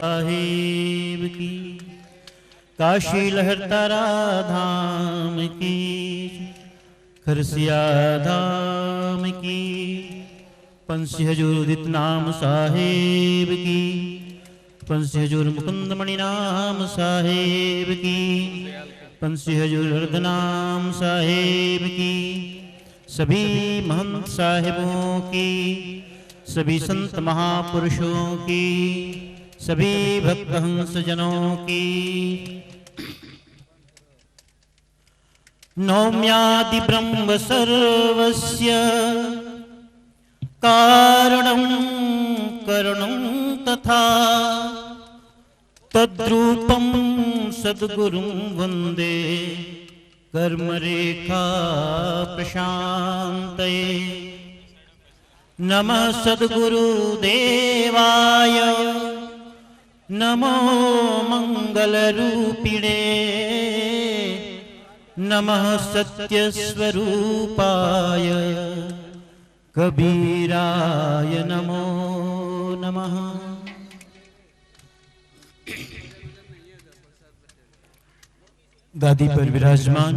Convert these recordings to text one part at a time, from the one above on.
साहिब की, काशी लहरतारा धाम की, खरसिया धाम की, पंसी हजूर उदित नाम साहिब की, पंसी हजूर मुकुंद मणि नाम साहिब की, पंसी हजूर हरदनाम साहिब की, सभी महंत साहिबों की, सभी संत महापुरुषों की, सभी भक्त हंस जनों की। नौम्यादि ब्रह्म सर्वस्य कारणं करणं तथा तद्रूपं सद्गुरुं वन्दे कर्मरेखा प्रशान्तये। नमः सद्गुरुदेवाय, नमो मंगलरूपिणे, नमः सत्यस्वरूपाय कबीराय नमो नमः। गादी पर विराजमान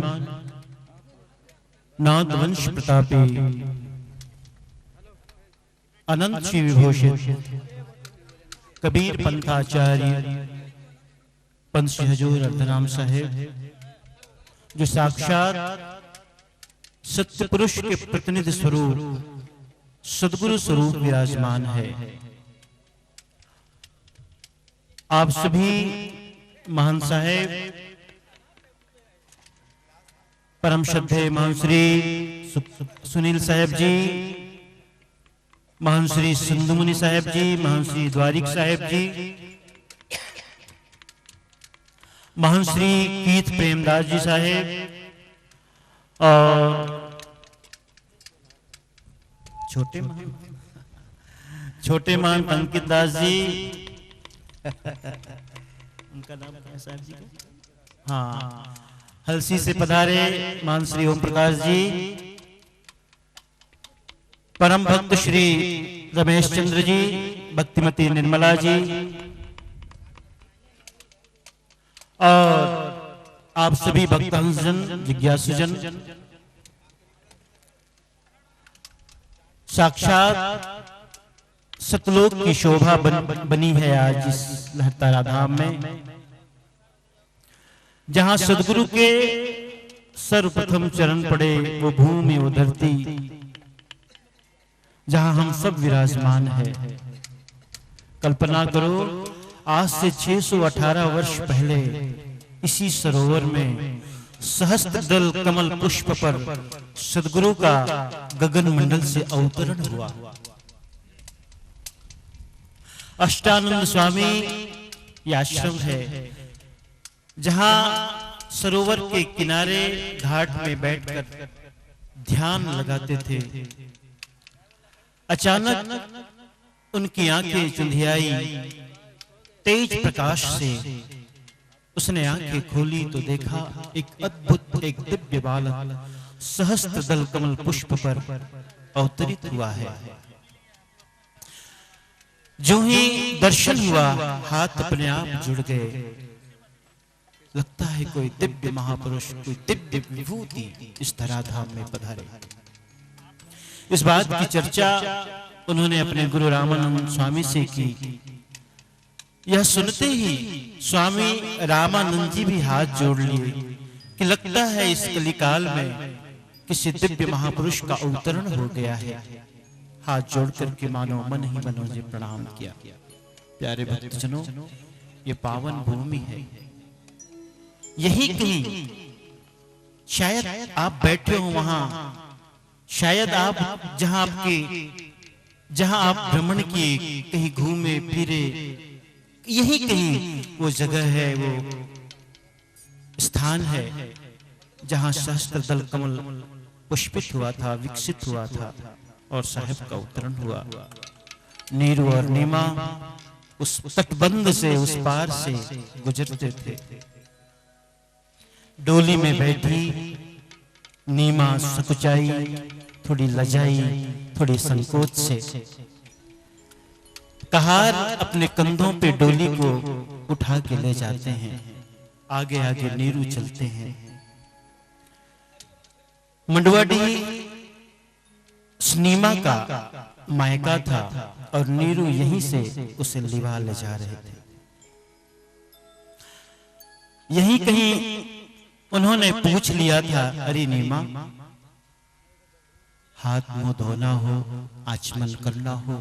नाथ वंश प्रतापी अनंत श्री विभूषित कबीर पंथाचार्य पंथी हजूर अर्धनाम साहेब, जो साक्षात सत्य पुरुष के प्रतिनिधि स्वरूप सदगुरु स्वरूप विराजमान है। आप सभी महान साहेब, परम श्रद्धेय महान श्री सुनील साहेब जी, महान श्री सिंधु मुनि साहेब जी, महान श्री द्वारिक साहेब जी, महान श्री कीर्त प्रेमदास जी साहेब और छोटे महान अंकित दास जी उनका नाम क्या है साहब जी का? हाँ, हलसी से पधारे महान श्री ओम प्रकाश जी, परम भक्त श्री रमेश चंद्र जी, भक्तिमती निर्मला जी और आप सभी भक्तजन जिज्ञासुजन, साक्षात सतलोक की शोभा बनी है आज इस लहरतारा धाम में, जहां सदगुरु के सर्वप्रथम चरण पड़े, वो भूमि वो धरती जहां हम सब विराजमान है। कल्पना करो, आज से 618 वर्ष पहले इसी सरोवर में सहस्त्र दल कमल पुष्प पर सदगुरु का गगन मंडल से अवतरण हुआ। अष्टानंद स्वामी ये आश्रम है, जहां सरोवर के किनारे घाट में बैठकर ध्यान लगाते थे। अचानक उनकी आंखें चुंधियाई, तेज प्रकाश से उसने आंखें खोली तो देखा एक अद्भुत, एक दिव्य बालक सहस्त्र दल कमल पुष्प पर अवतरित हुआ है। जो ही दर्शन हुआ, हाथ अपने आप जुड़ गए। लगता है कोई दिव्य महापुरुष, कोई दिव्य विभूति इस धराधाम में पधारे। इस बात की चर्चा उन्होंने अपने गुरु रामानंद स्वामी से की। यह सुनते ही स्वामी रामानंद जी भी हाथ जोड़ लिए कि लगता है इस कलिकाल में किसी दिव्य महापुरुष का अवतरण हो गया है। हाथ जोड़ करके मानो मन ही मनो जी प्रणाम किया। प्यारे भक्तजनों, ये पावन भूमि है। यही कहीं शायद आप बैठे हो, वहां शायद आप जहां आप भ्रमण किए, कहीं घूमे फिरे, यही कहीं वो जगह है, वो स्थान है जहां सहस्त्र दल कमल पुष्पित हुआ था, विकसित हुआ था और साहेब का अवतरण हुआ। नीरू और नीमा उस तटबंध से, उस पार से गुजरते थे। डोली में बैठी नीमा सकुचाई, थोड़ी लजाई, थोड़ी संकोच से कहार अपने कंधों पे डोली को उठा के ले जाते हैं। आगे आगे नीरू चलते हैं। मंडवाडी स्नीमा का मायका था और नीरू यहीं से उसे लिवा ले जा रहे थे। यहीं कहीं उन्होंने पूछ लिया था, अरे नीमा, हाथ मुंह धोना हो, आचमन करना हो,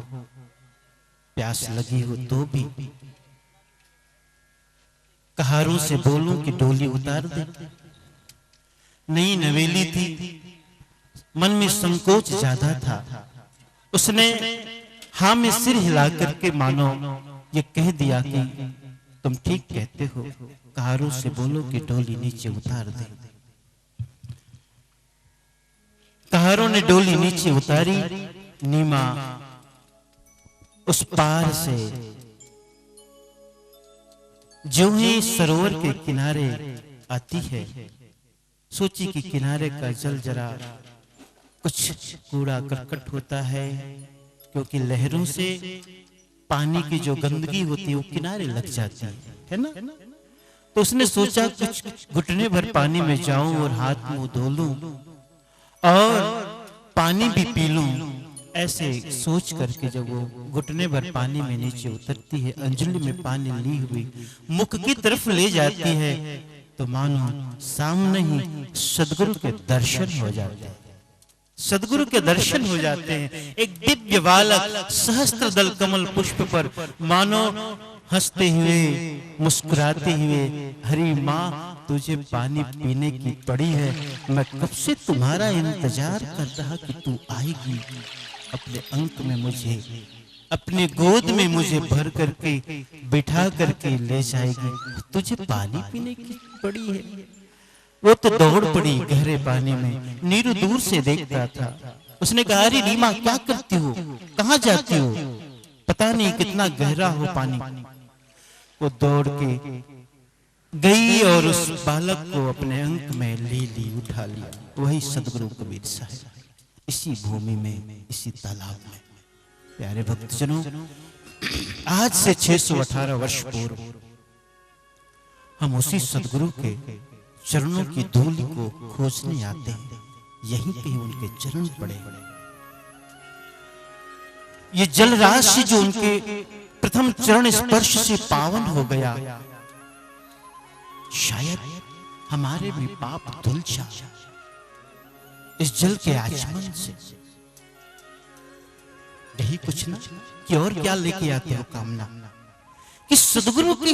प्यास लगी हो तो भी कहारों से बोलूं कि डोली उतार दे। नई नवेली थी, मन में संकोच ज्यादा था। उसने हाँ में सिर हिला करके मानो ये कह दिया कि तुम ठीक कहते हो, कहारों से बोलो कि डोली नीचे उतार दे। कहारों ने डोली नीचे उतारी। नीमा उस पार से जो ही सरोवर के किनारे आती है, सोची कि किनारे का जल जरा कुछ कूड़ा करकट होता है, क्योंकि लहरों से पानी की जो गंदगी होती है वो किनारे लग जाती है ना। तो उसने सोचा कुछ घुटने भर पानी में जाऊं और हाथ मुंह धो लूं और पानी भी पी लूं। ऐसे सोच करके जब वो घुटने भर पानी में नीचे उतरती है, अंजलि में पानी ली हुई मुख की तरफ ले जाती है, तो मानो सामने ही सदगुरु के दर्शन हो जाते हैं। सदगुरु के दर्शन हो जाते हैं। एक दिव्य बालक सहस्त्र दल कमल पुष्प पर मानो हंसते हुए मुस्कुराते हुए, हरी माँ तुझे पानी पीने की पड़ी है, मैं कब से तुम्हारा इंतजार कर रहा कि तू आएगी, अपने अंक में मुझे, अपने गोद में मुझे भर करके बिठा करके ले जाएगी, तुझे पानी पीने की पड़ी है। वो तो दौड़ पड़ी गहरे पानी में। नीरू दूर से देखता था। उसने कहा, अरे रीमा क्या करती हो, कहाँ जाती हो, पता नहीं कितना गहरा हो पानी। वो दौड़ के गई और उस बालक को अपने अंक में ली उठा लिया। वही सदगुरु कबीर साहब, इसी भूमि में, इसी तालाब में। प्यारे भक्तजनों, आज से 618 वर्ष पूर्व हम उसी सदगुरु के चरणों की धूल को खोजने आते हैं। यहीं कहीं उनके चरण पड़े। ये जल राशि जो उनके प्रथम चरण स्पर्श से पावन हो गया, शायद हमारे भी पाप धुल जाए इस जल के आचमन से। यही कुछ ना कि और क्या लेके आते हो कामना, कि सदगुरु की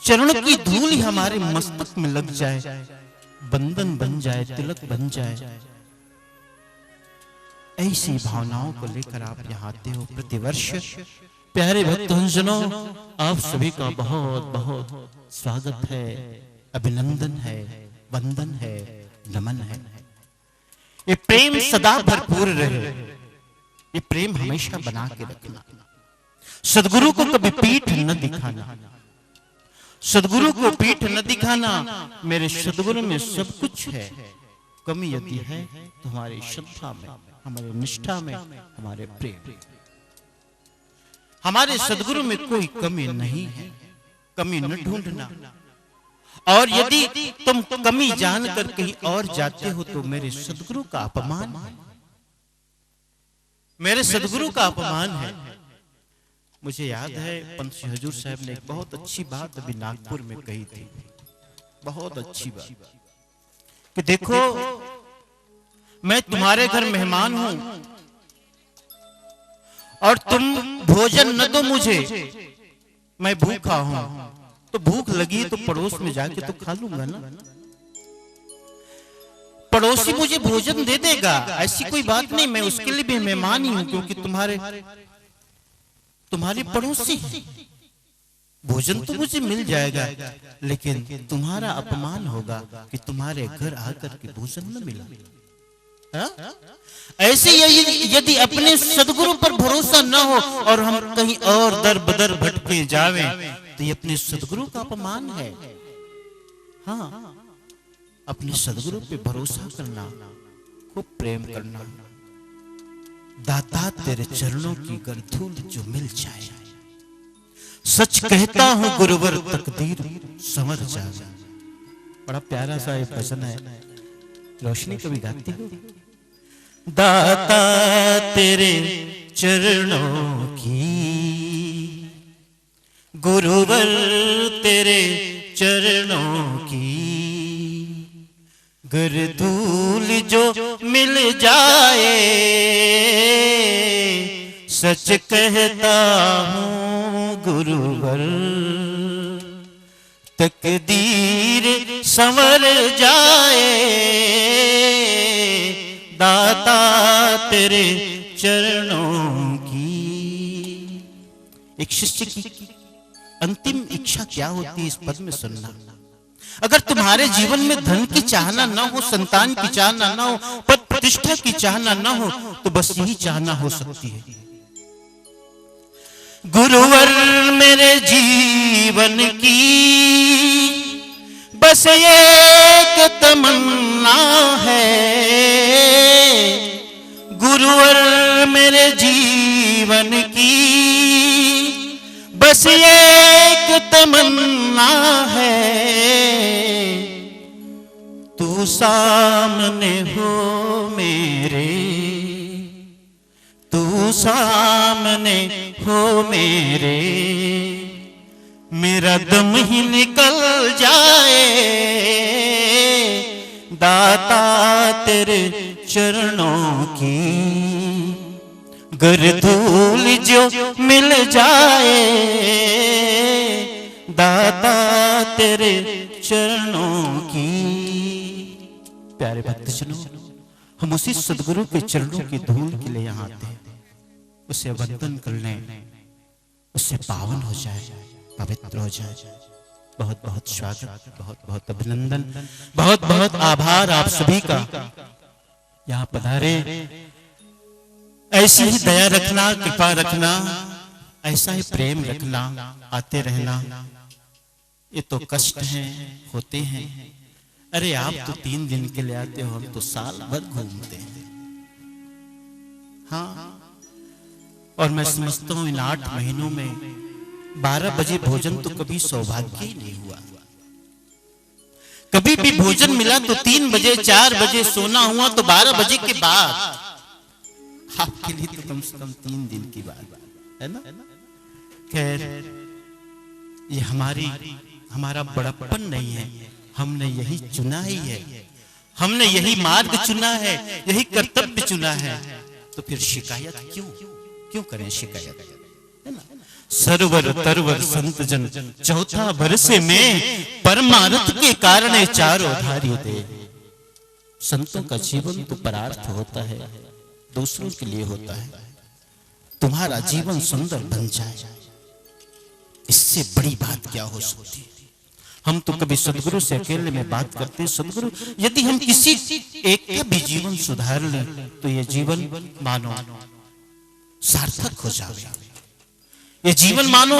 चरण की धूल ही हमारे मस्तक में लग जाए, बंधन बन जाए, तिलक बन जाए। ऐसी भावनाओं को लेकर आप यहाँ आते हो प्रतिवर्ष। प्यारे भक्तजनों, आप सभी का बहुत बहुत स्वागत है, अभिनंदन है, वंदन है, नमन है। ये प्रेम सदा भरपूर रहे, ये प्रेम हमेशा बना के रखना। सदगुरु को कभी पीठ न दिखाना, सदगुरु को पीठ न दिखाना। मेरे सदगुरु में सब कुछ है, कमी यदि है तो हमारी श्रद्धा में, हमारे निष्ठा में, हमारे प्रेम। हमारे सदगुरु में कोई कमी नहीं है, कमी न ढूंढना। और यदि तुम कमी जानकर कहीं और जाते हो तो मेरे सदगुरु का अपमान है, मेरे सदगुरु का अपमान है। मुझे याद है पंत श्री हजूर साहब ने एक बहुत अच्छी बात अभी नागपुर में कही थी, बहुत अच्छी बात, कि देखो मैं तुम्हारे घर मेहमान हूं और तुम भोजन न दो मुझे, मैं भूखा हूं, तो भूख लगी तो पड़ोस में जाके तो खा लूंगा ना, पड़ोसी मुझे भोजन दे देगा, ऐसी कोई बात नहीं, मैं उसके लिए भी मेहमान ही हूं, क्योंकि तुम्हारे पड़ोसी हैं। भोजन तो मुझे मिल जाएगा, लेकिन तुम्हारा अपमान होगा कि तुम्हारे घर आकर के भोजन न मिला। ऐसे यदि अपने सदगुरु पर भरोसा न हो और हम कहीं और दर बदर भटके जावें, तो ये अपने सदगुरु का अपमान है। हाँ, अपने सदगुरु पे भरोसा करना, खूब प्रेम करना, दाता तेरे चरणों की गरधूल जो मिल जाए, सच कहता हूं गुरुवर तकदीर संवर जाए। बड़ा प्यारा सा एक भजन है, रोशनी कभी गाती हो। दाता तेरे चरणों की गुरुवर तेरे चरणों की गरधूल जो मिल जाए, सच कहता हूँ गुरुवर तकदीर संवर जाए। दाता तेरे चरणों की। एक शिष्य की अंतिम इच्छा क्या होती है, इस पद में सुनना। अगर तुम्हारे जीवन में धन की चाहना न हो, संतान की चाहना न हो, पद प्रतिष्ठा की चाहना न हो, तो बस यही चाहना हो सकती है, गुरुवर मेरे जीवन की बस एक तमन्ना है। गुरुवर मेरे जीवन की बस एक तमन्ना है, तू सामने हो मेरे, तू सामने हो मेरे, मेरा दम ही निकल जाए। दाता तेरे चरणों की गरधूल जो मिल जाए, दाता तेरे चरणों की। प्यारे भक्तजनों, हम उसी सदगुरु के चरणों की धूल के लिए यहाँ आते हैं, उसे वंदन कर लें, उससे पावन हो जाए, पवित्र हो जाए। बहुत बहुत स्वागत, बहुत बहुत अभिनंदन, बहुत बहुत आभार आप सभी का यहाँ पधारे। ऐसी ही दया रखना, कृपा रखना, ऐसा ही प्रेम रखना, आते रहना। ये तो कष्ट हैं, होते हैं। अरे आप तो 3 दिन के लिए आते हो, हम तो साल भर घूमते हैं। हाँ, और मैं समझता हूं इन 8 महीनों में 12 बजे भोजन तो कभी सौभाग्य ही नहीं हुआ। कभी भी भोजन मिला तो 3 बजे 4 बजे, सोना हुआ तो 12 बजे के बाद। आपके लिए तो कम से कम 3 दिन की बात है ना। खैर, ये हमारा बड़प्पन नहीं है, हमने यही चुना ही है, हमने यही मार्ग चुना है, यही कर्तव्य चुना है। तो फिर शिकायत क्यों करें शिकायत, है ना। सरवर तरवर संत जन चौथा बरसे में, परमार्थ के कारण चारों धार्य दे। संतों का जीवन तो परार्थ होता है, दूसरों के लिए होता है। तुम्हारा जीवन सुंदर बन जाए, इससे बड़ी बात क्या हो सकती है। हम तो कभी सदगुरु से अकेले में बात करते हैं, सदगुरु यदि हम किसी एक का भी जीवन सुधार लें तो ये जीवन मानो सार्थक हो जावे, ये जीवन मानो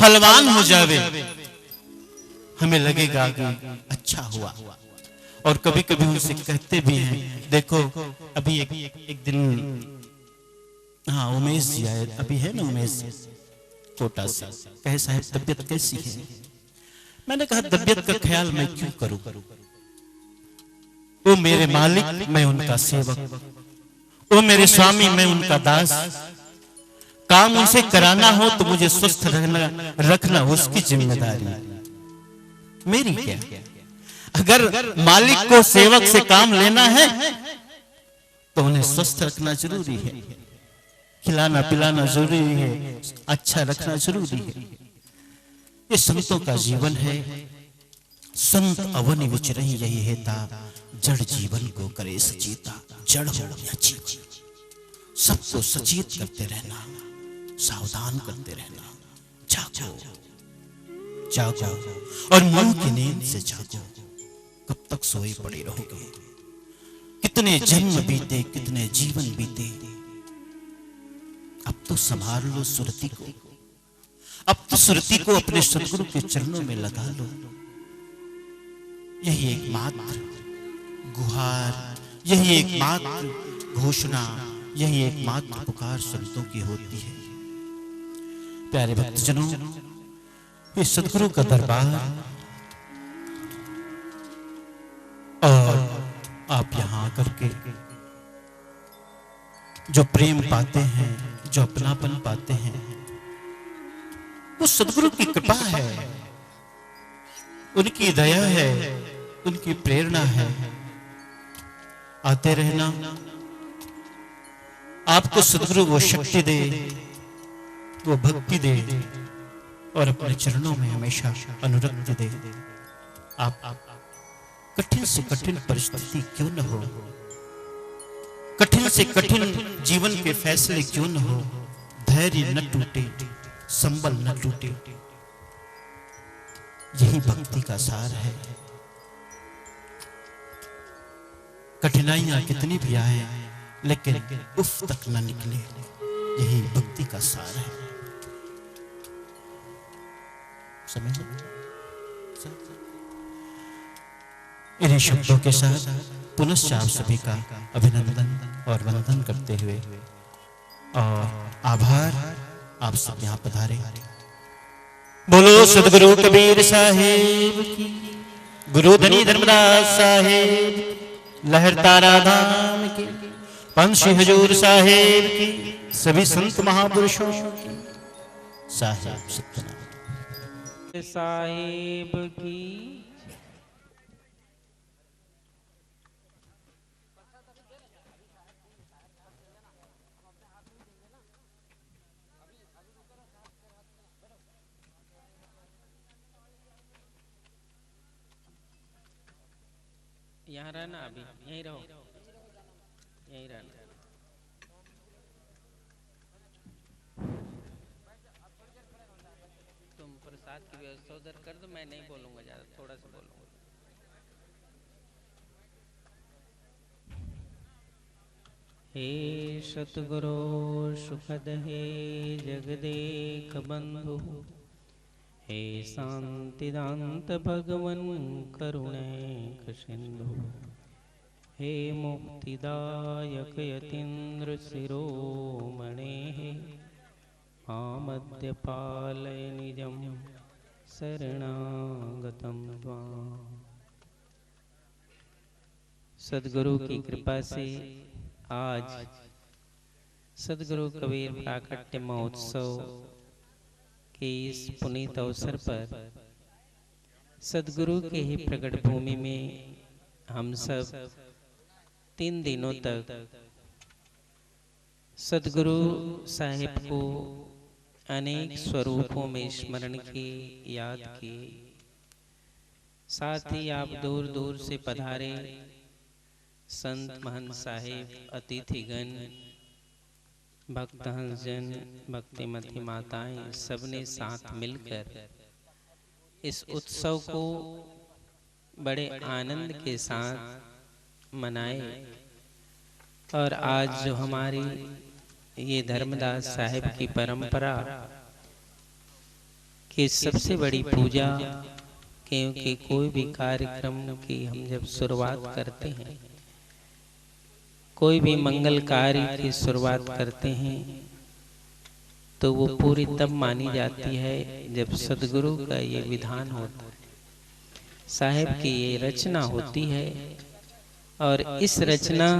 फलवान हो जावे, हमें लगेगा कि अच्छा हुआ। और कभी कभी उनसे कहते भी हैं, देखो अभी एक दिन, हाँ उमेश जी आए, अभी है ना उमेश कोटा से, कहे साहब तबीयत कैसी है। मैंने कहा तबीयत का ख्याल मैं क्यों करूं, वो मेरे मालिक, मैं उनका सेवक, वो मेरे स्वामी, मैं उनका दास। काम उनसे कराना हो तो मुझे स्वस्थ रखना उसकी जिम्मेदारी, मेरी क्या। अगर मालिक को सेवक से काम लेना है तो उन्हें स्वस्थ रखना जरूरी है, खिलाना पिलाना जरूरी है, अच्छा रखना जरूरी है। ये संतों का जीवन है। संत अवन विचरहि यही हेता, जड़ जीवन को करे सचेता। जड़ हो या जीवन, सबको सचेत करते रहना, सावधान करते रहना। जागो जागो और मन की नींद से जागो। कब तक सोए पड़े रहोगे। कितने जन्म बीते, कितने जीवन बीते, अब तो संभाल लो सुरती को। अब तो सुरती को अपने सदगुरु के चरणों में लगा लो। यही एकमात्र गुहार, यही एकमात्र घोषणा, यही एकमात्र पुकार संतों की होती है। प्यारे भक्तजनों, इस सदगुरु का दरबार और आप यहाँ आकर के जो प्रेम पाते हैं, जो अपनापन पाते हैं, वो सदगुरु की कृपा है, उनकी दया है, उनकी प्रेरणा है। आते रहना, आपको सदगुरु वो शक्ति दे, वो भक्ति दे और अपने चरणों में हमेशा अनुरक्त दे। आप कठिन से कठिन परिस्थिति क्यों न हो, कठिन से कठिन जीवन के फैसले क्यों न हो, धैर्य न टूटे, संबल न टूटे। यही भक्ति का सार है। कठिनाइयां कितनी भी आए लेकिन उफ तक न निकले, यही भक्ति का सार है। समझ? इन्हीं शब्दों के साथ पुनश्च आप सभी का अभिनंदन और वंदन करते हुए और आभार, आप सब यहाँ पधारे। बोलो सदगुरु कबीर साहिब की, गुरु धनी धर्मदास साहिब, लहर तारा धाम की, पंच हजूर साहिब की, सभी संत महापुरुषों की, साहिब सत्यनारायण साहिब की। यहाँ रहना, अभी यहीं रहो, यहीं रहना। तुम प्रसाद की व्यवस्था उधर कर दो, मैं नहीं बोलूंगा ज्यादा, थोड़ा सा बोलूंगा। हे सतगुरु सुखद हे जगदेक बंधु, हे शांतिदांत भगवन करुणैक सिंधु, हे मुक्तिदायक यतीन्द्र शिरोमणे, मामद्य पालय निजं शरणागतं त्वाम्। सद्गुरु की कृपा से आज सद्गुरु कबीर प्राकट्य महोत्सव के इस पुनीत अवसर पर सद्गुरु के ही प्रकट भूमि में हम सब 3 दिनों तक सद्गुरु साहिब को अनेक स्वरूपों में स्मरण किए, याद किए। साथ ही आप दूर दूर से पधारे संत महंत साहिब, अतिथिगण, भक्तजन, भक्तिमती माताएं, सबने साथ मिलकर इस उत्सव को बड़े आनंद के साथ मनाए। और आज जो हमारी ये धर्मदास साहिब की परंपरा की सबसे बड़ी पूजा, क्योंकि कोई भी कार्यक्रम की हम जब शुरुआत करते हैं, कोई भी मंगल कार्य की शुरुआत करते हैं, तो वो पूरी तब मानी जाती है जब सद्गुरु का ये विधान होता है, साहिब की ये रचना होती है। और इस रचना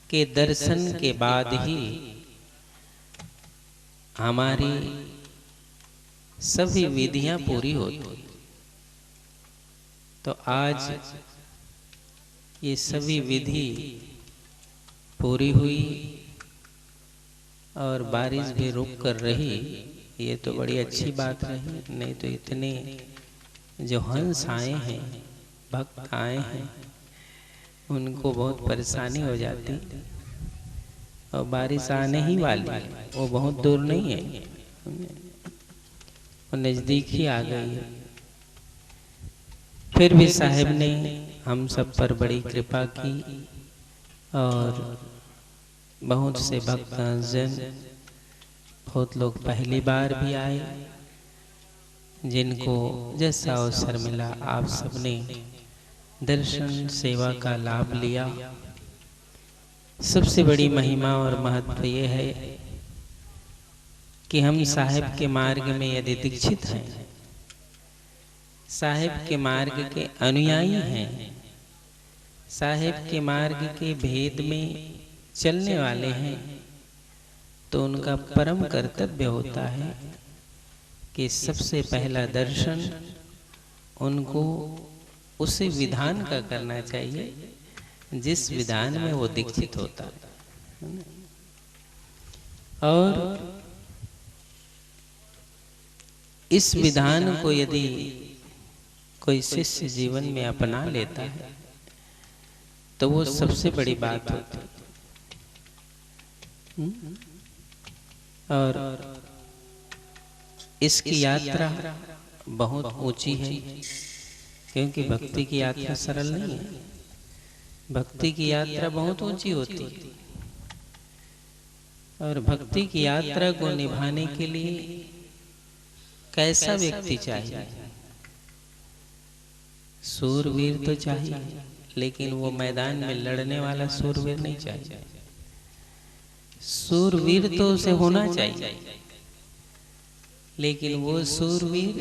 के दर्शन के बाद ही हमारी सभी विधियां पूरी होती। तो आज ये सभी विधि पूरी हुई और बारिश भी रुक कर रही, ये तो बड़ी अच्छी बात रही। नहीं तो इतने जो हंस आए हैं, भक्त आए हैं, उनको बहुत परेशानी हो जाती। और बारिश आने ही वाली है, वो बहुत दूर नहीं है, वो नजदीक ही आ गई है। फिर भी साहिब ने हम सब पर बड़ी कृपा की और बहुत से भक्तजन, बहुत लोग पहली बार भी आए, जिनको जैसा अवसर मिला आप सबने दर्शन सेवा का लाभ लिया। सबसे बड़ी महिमा और महत्व ये है कि हम साहिब के मार्ग में यदि दीक्षित हैं, साहिब के मार्ग के अनुयायी हैं, साहिब के मार्ग के भेद में चलने वाले हैं, तो उनका परम कर्तव्य होता है कि सबसे पहला दर्शन उनको उसी विधान का करना चाहिए जिस विधान में वो दीक्षित होता है। और इस विधान को यदि कोई शिष्य जीवन में अपना लेता है तो वो सबसे बड़ी बात होती है। और इसकी यात्रा बहुत ऊंची है, क्योंकि भक्ति की यात्रा सरल नहीं है। भक्ति की यात्रा बहुत ऊंची होती है, और भक्ति की यात्रा को निभाने के लिए कैसा व्यक्ति चाहिए? सूरवीर तो चाहिए, लेकिन वो मैदान में लड़ने वाला सूरवीर नहीं चाहिए। सूरवीर तो उसे होना चाहिए, लेकिन वो सूरवीर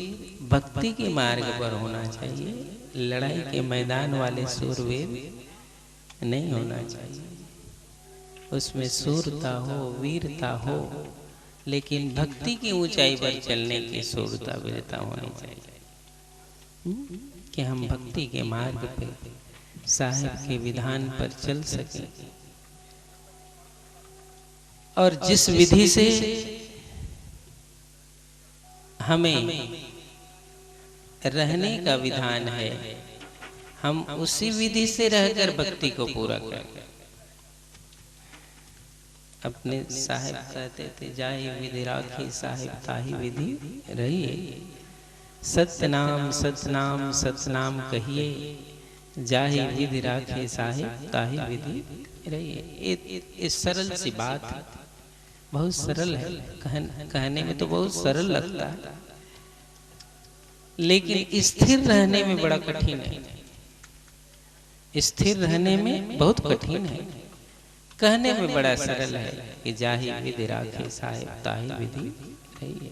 भक्ति के मार्ग पर होना चाहिए। लड़ाई के मैदान वाले सूरवीर नहीं होना चाहिए। उसमें सूरता हो, वीरता हो, लेकिन भक्ति की ऊंचाई पर चलने की सूरता वीरता होनी चाहिए कि हम भक्ति के मार्ग पे साहिब के विधान पर चल सकें। और जिस विधि से हमें रहने का विधान है, हम उसी विधि से रहकर भक्ति को पूरा करें। अपने साहिब कहते थे, जाहि विधि राखी साहिब ताहि विधि रहिए। सतनाम सतनाम सतनाम कहिए, जाहि विधि राखे साहिब ताहि विधि रहिए। ये सरल सी बात है, बहुत सरल है, कहने में तो बहुत सरल लगता है, लेकिन स्थिर रहने में बड़ा कठिन है। स्थिर रहने में बहुत कठिन है, कहने में बड़ा सरल है कि जाहि विधि राखे साहिब ताहि विधि रहिए।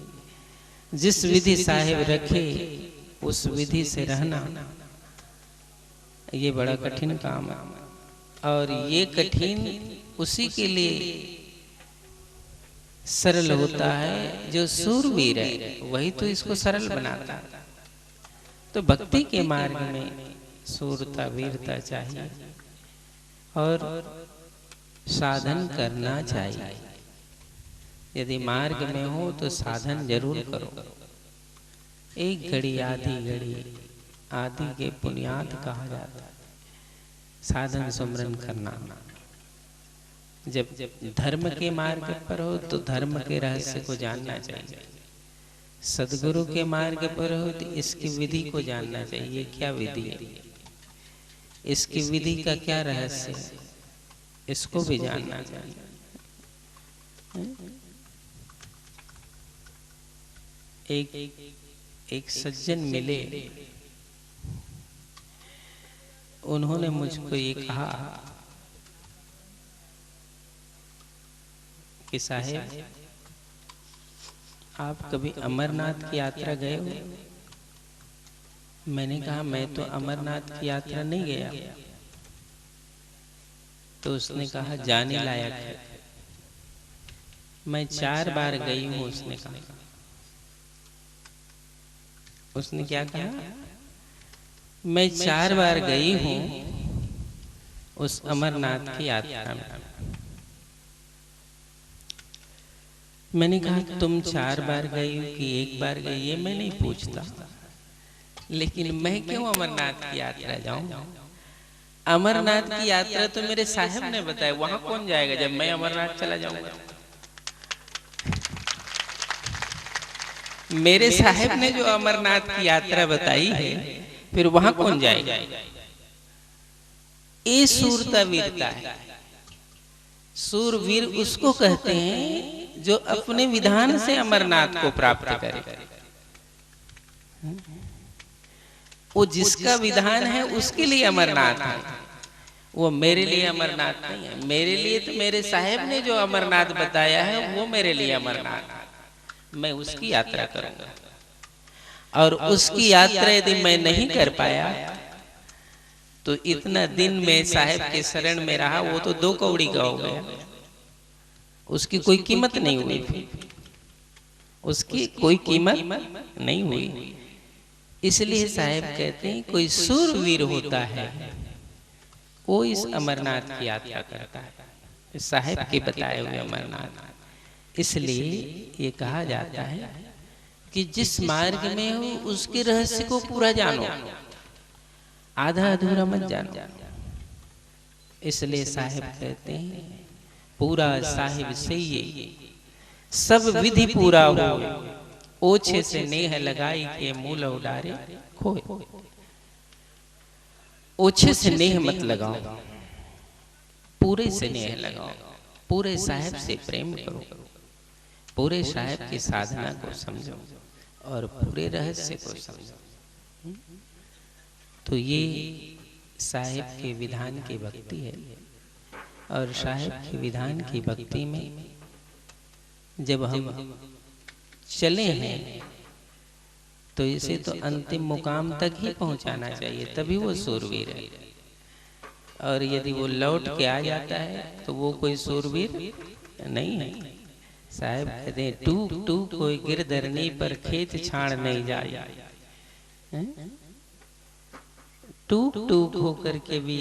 जिस विधि साहिब रखे उस विधि से रहना, ये बड़ा कठिन काम है। और ये कठिन उसी के लिए सरल होता है जो सूरवीर है, वही तो इसको सरल बनाता है। तो भक्ति के मार्ग में सूरता वीरता चाहिए और साधन करना चाहिए। यदि मार्ग में हो तो साधन जरूर करो। एक घड़ी आधी घड़ी आदि के पुण्याद कहा जाता है साधन सुमरन करना। जब धर्म के मार्ग पर हो तो धर्म के रहस्य को जानना चाहिए। सदगुरु के मार्ग पर हो तो इसकी विधि को जानना चाहिए। क्या विधि है, इसकी विधि का क्या रहस्य है, इसको भी जानना चाहिए। एक सज्जन मिले, उन्होंने मुझको ये कहा कि साहेब, आप कभी अमरनाथ की यात्रा गए हो? मैंने कहा मैं तो अमरनाथ की यात्रा नहीं गया। तो उसने कहा जाने लायक है, मैं 4 बार गई हूं। उसने कहा, उसने क्या कहा, मैं 4 बार गई हूं उस अमरनाथ की यात्रा में। मैंने कहा तुम 4 बार गई हो कि 1 बार गई, ये मैं नहीं पूछता, लेकिन मैं क्यों अमरनाथ की यात्रा जाऊं? अमरनाथ की यात्रा तो मेरे साहब ने बताया, वहां कौन जाएगा जब मैं अमरनाथ चला जाऊंगा? मेरे साहब ने जो अमरनाथ की यात्रा बताई है, फिर वहां कौन जाएगा? ये सूरता वीरता है। सूरवीर उसको कहते हैं जो अपने विधान से अमरनाथ को प्राप्त करे। वो जिसका विधान है उसके लिए अमरनाथ है, वो मेरे लिए अमरनाथ नहीं है। मेरे लिए तो मेरे साहेब ने जो अमरनाथ बताया है वो मेरे लिए अमरनाथ है। मैं उसकी यात्रा करूंगा, और उसकी यात्रा यदि मैं नहीं कर पाया तो इतना दिन में साहेब के शरण में रहा, वो तो 2 कौड़ी का हो गया, उसकी कोई कीमत नहीं हुई, उसकी कोई कीमत नहीं हुई। इसलिए साहेब कहते हैं कोई सूरवीर होता है वो इस अमरनाथ की यात्रा करता है, साहेब के बताए हुए अमरनाथ। इसलिए ये कहा जाता है कि जिस मार्ग में हो उसके रहस्य को पूरा जानो, आधा अधूरा मत जानो। इसलिए साहेब कहते हैं पूरा साहिब से ये सब विधि पूरा हो, ओछे से नेह लगाई के मूल उडारे खोए। ओछे से नेह मत लगाओ, पूरे से नेह लगाओ, पूरे साहेब से प्रेम करो, पूरे साहेब की साधना को समझो और पूरे रहस्य को समझो। तो ये साहेब के विधान की भक्ति है। और साहेब के विधान की भक्ति में जब हम चले हैं तो इसे तो अंतिम मुकाम तक ही पहुंचाना चाहिए, तभी वो सूरवीर है। और यदि वो लौट के आ जाता है तो वो कोई सूरवीर नहीं है। साहब कहते हैं टूक टूक कोई गिरधरनी पर खेत छाड़ नहीं जाए, टूक टूक होकर के भी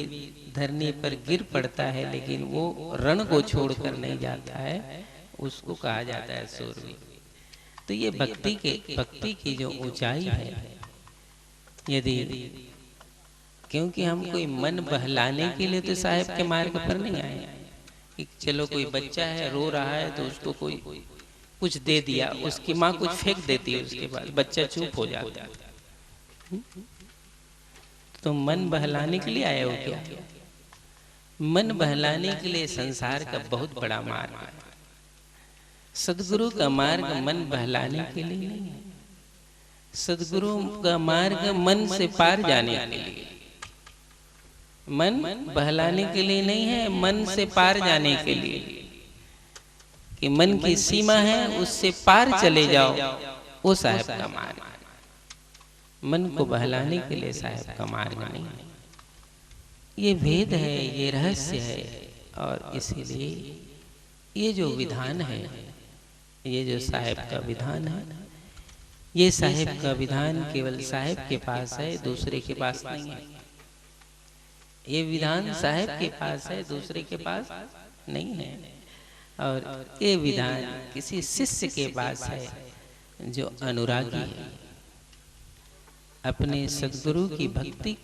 धरनी पर गिर पड़ता है, लेकिन वो रण को छोड़कर नहीं जाता है, उसको कहा जाता है सूरवीर। तो ये भक्ति की जो ऊंचाई है, यदि क्योंकि हम कोई मन बहलाने के लिए तो साहेब के मार्ग पर नहीं आए कि चलो कोई बच्चा है रो रहा है तो उसको कोई कुछ दे दिया, उसकी माँ कुछ फेंक देती है, उसके बाद बच्चा चुप हो जाता है। तो मन बहलाने के लिए आए हो क्या? मन बहलाने के लिए संसार का बहुत बड़ा मार्ग है। सदगुरु का मार्ग मन बहलाने के लिए नहीं है, सदगुरु का मार्ग मन से पार जाने के लिए, मन बहलाने के लिए नहीं है, मन से पार जाने के लिए, कि मन की सीमा है उससे पार चले जाओ, वो साहेब का मार्ग। मन को बहलाने के लिए साहेब का मार्ग नहीं है। ये वेद है, ये रहस्य है। और इसीलिए ये जो विधान है, ये जो साहेब का विधान है, ये साहेब का विधान केवल साहेब के पास है, दूसरे के पास नहीं है। ये विधान साहेब के पास है, दूसरे के पास नहीं है। और ये विधान किसी शिष्य के पास है जो अनुरागी है, अपने सद्गुरु की भक्ति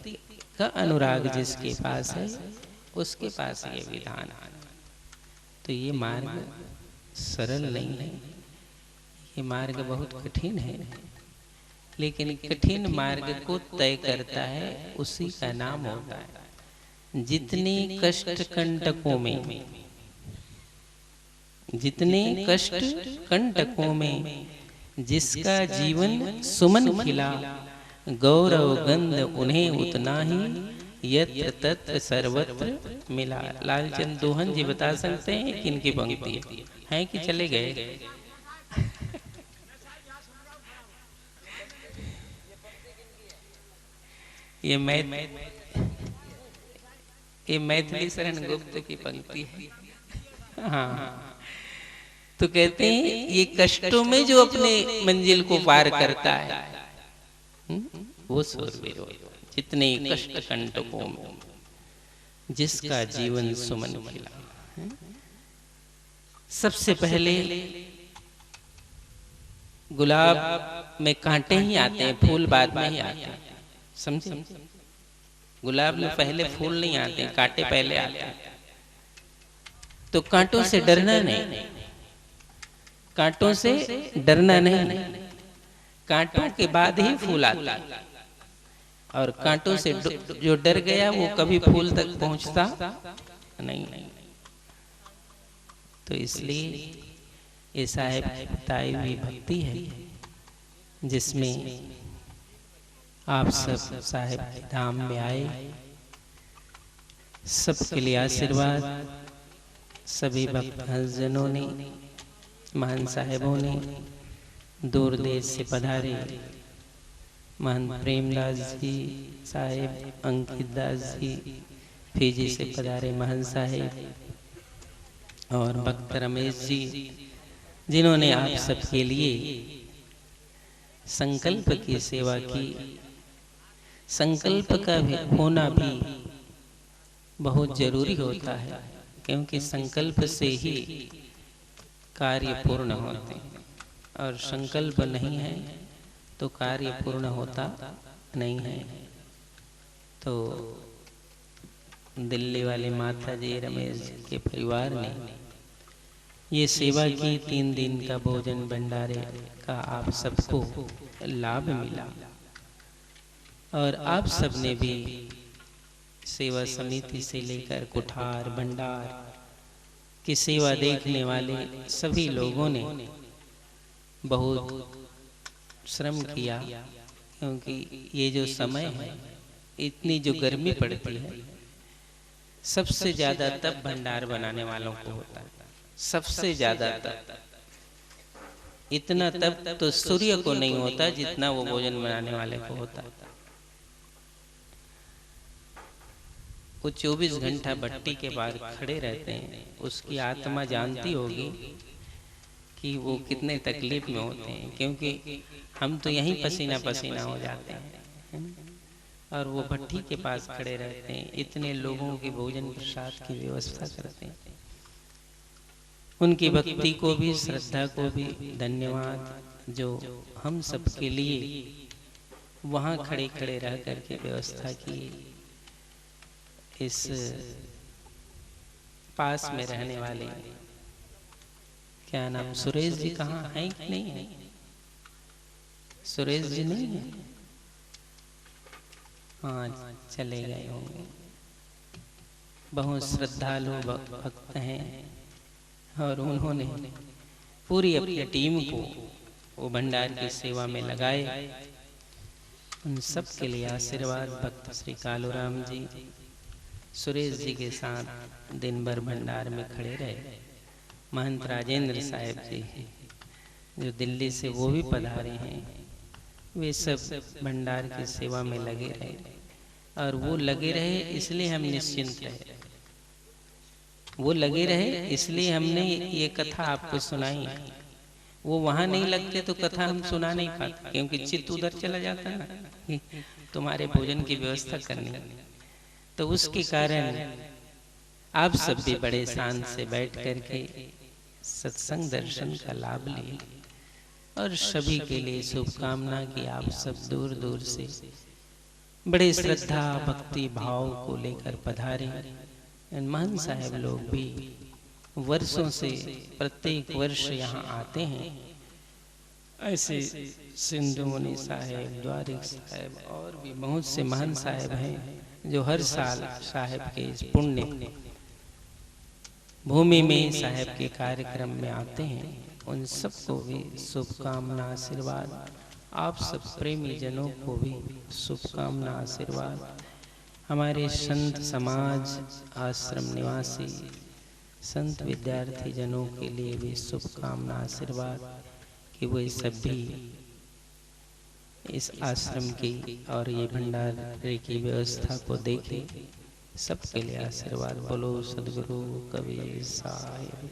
का अनुराग जिसके पास है, उसके पास ये विधान है। तो ये मार्ग सरल नहीं है, ये मार्ग बहुत कठिन है, लेकिन कठिन मार्ग को तय करता है उसी का नाम होता है। जितने कष्ट कंटकों में, जितने कष्ट कंटकों में जिसका जीवन सुमन खिला, गौरव गंध उन्हें उतना ही यत्र तत्र सर्वत्र मिला। लालचंद दोहन जी बता सकते हैं कि इनकी पंक्ति है कि चले गए? ये मैथिली शरण गुप्त की पंक्ति है। हाँ, तो कहते हैं ये कष्टों में जो अपने मंजिल को पार करता है वो सूरवीर हो। जितने कष्ट कंटकों में जिसका जीवन सुमन खिला। सबसे पहले गुलाब में कांटे ही आते हैं, फूल बाद में ही आते हैं, समझे? गुलाब में पहले फूल नहीं आते, कांटे पहले आते हैं। तो कांटों से डरना नहीं, कांटों से डरना नहीं, कांटों के बाद ही फूल आता है। और कांटों से जो डर गया वो कभी फूल तक पहुंचता नहीं। तो इसलिए ये साहेब की बताई हुई भक्ति है, जिसमें आप सब साहेब के धाम में आए, सबके लिए आशीर्वाद। सभी भक्तजनों ने, महान साहेबों ने, दूर देश से पधारे महान प्रेमदास जी साहेब, अंकित दास जी फीजी से पधारे महान साहेब, और भक्त रमेश जी, जिन्होंने आप सबके लिए संकल्प की सेवा की। संकल्प का होना भी बहुत जरूरी होता है, क्योंकि संकल्प से ही कार्य पूर्ण होते हैं, और संकल्प नहीं है तो कार्य पूर्ण होता नहीं है। तो दिल्ली वाले माता जी रमेश जी के परिवार ने ये सेवा की। 3 दिन का भोजन भंडारे का आप सबको लाभ मिला, और आप सबने भी सेवा समिति से लेकर कुठार भंडार की सेवा देखने वाले सभी लोगों ने बहुत श्रम किया, क्योंकि ये जो समय है, इतनी जो गर्मी पड़ती है, सबसे ज्यादा तप भंडार बनाने वालों को होता है। सबसे ज्यादा तप, इतना तप तो सूर्य को नहीं होता जितना वो भोजन बनाने वाले को होता है। वो 24 घंटा भट्टी के बाहर खड़े रहते हैं। उसकी आत्मा जानती होगी कि वो कितने तकलीफ में होते हैं, क्योंकि हम तो यहीं पसीना पसीना हो जाते हैं, और वो भट्टी के पास खड़े रहते हैं, इतने लोगों के भोजन प्रसाद की व्यवस्था करते हैं। उनकी भक्ति को भी, श्रद्धा को भी धन्यवाद, जो हम सबके लिए वहाँ खड़े खड़े रह करके व्यवस्था की। इस पास में रहने वाले, क्या नाम, सुरेश जी कहाँ हैं कि नहीं है? सुरेश जी नहीं है? हाँ, चले गए होंगे। बहुत श्रद्धालु भक्त हैं, और उन्होंने पूरी अपनी टीम को वो भंडार की सेवा में लगाए। उन सब के लिए आशीर्वाद। भक्त श्री कालूराम जी सुरेश जी के साथ दिन भर भंडार में खड़े रहे। महंत राजेंद्र साहेब जी जो दिल्ली से वो भी पधारे हैं, वे सब भंडार की सेवा में लगे रहे, और वो लगे रहे इसलिए हम निश्चिंत रहे। वो लगे रहे इसलिए हमने ये कथा आपको सुनाई। वो वहां नहीं लगते तो कथा हम सुना नहीं पाते, क्योंकि चित्त उधर चला जाता है ना, तुम्हारे भोजन की व्यवस्था करनी। तो उसके कारण आप सब भी बड़े शांत से बैठ करके सत्संग दर्शन का लाभ लिए, और सभी के लिए शुभकामना कि आप सब दूर दूर से बड़े श्रद्धा भक्ति भाव को लेकर पधारे। महंत साहब लोग भी वर्षों से प्रत्येक वर्ष यहाँ आते हैं। ऐसे सिंधु मुनि साहेब, द्वारिक साहेब, और भी बहुत से महंत साहेब हैं जो हर साल साहेब के इस पुण्य भूमि में साहेब के कार्यक्रम में आते हैं। उन सबको भी शुभकामना आशीर्वाद। आप सब प्रेमी जनों को भी शुभकामना आशीर्वाद। हमारे संत समाज, आश्रम निवासी संत विद्यार्थी जनों के लिए भी शुभकामना आशीर्वाद कि वे सब भी इस आश्रम की और ये भंडारे की व्यवस्था को देखें। सबके लिए आशीर्वाद। बोलो सदगुरु कबीर साहिब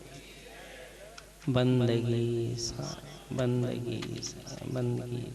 बंदगी, बंदगी, बंदगी।